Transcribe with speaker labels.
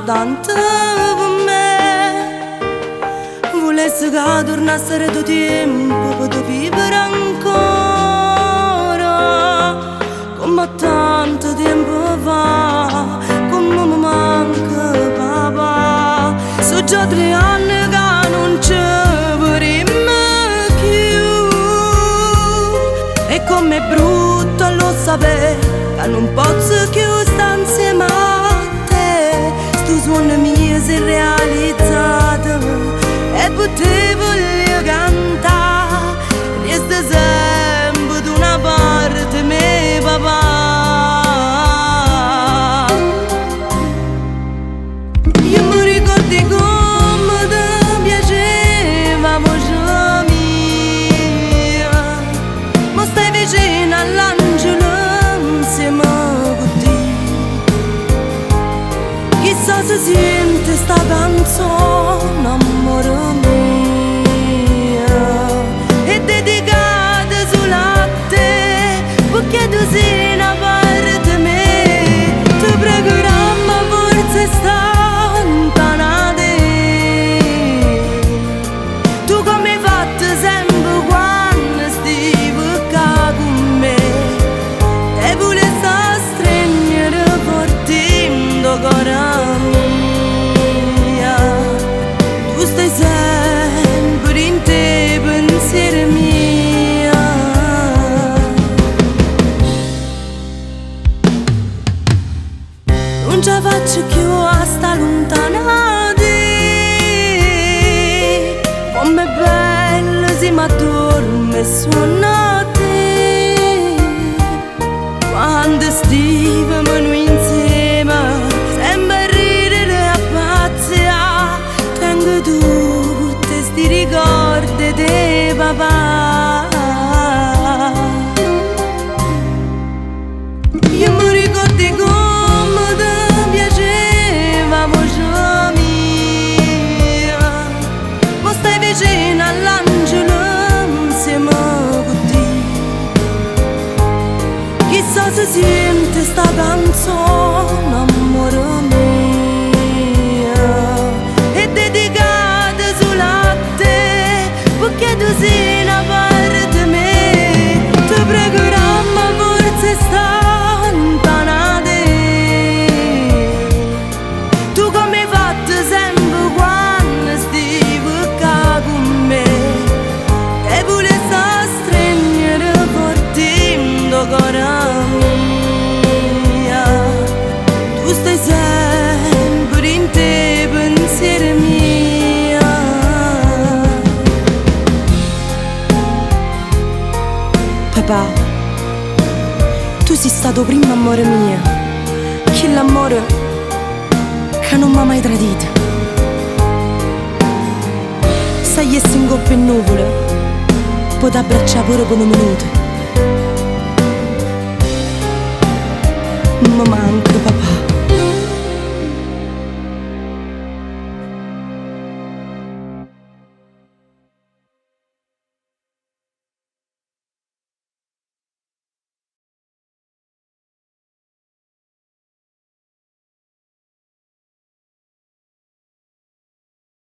Speaker 1: importante per me. Volessi che tornassero tuo tempo per vivere ancora, come tanto tempo fa, come mi manca papà. So già 3 anni che non ci vedremo più, e com'è brutto lo sapere che non posso più stare insieme a te. Sto sogno mio si è realizzato e potevo cantare. Resta sempre da una parte me papà. Io mi ricordo come ti piaceva voce mia, ma stai vicino all'angelo insieme con te. Chissà se sente sta canzone, amore mio, è dedicata solo a te, perché tu sei una parte di me. Ti pregherò forse sta lontana da te. Tu come hai fatto sempre quando stivi qua con me, e vuole sta stringere forte in tuo cuore mia. Tu stai sempre in te pensieri mia. Non ce la faccio più a sta lontana da te. Com'è bello se mi addormo e suona a te. Quando stivamo noi insieme, sempre a ridere a pazzia, tengo tutti sti ricordi di papà. Io mi ricordo come ti piaceva voce mia, ma stai vicino all'angelo insieme con te. Chissà se sente sta canzone, amore mio, è dedicata solo a te, perché tu sei una parte di me. Ti pregherò forse sta lontana da te. Tu come hai fatto sempre quando stivi qua con me, e vuole sta stringere forte in tuo cuore mia. Tu stai sempre in te pensieri mia. Papà, tu sei stato primo amore mio, quell'amore che non mi ha mai tradito. Sai essere in coppia in nuvole, puoi abbracciare pure per un minuto. Mi manca papà.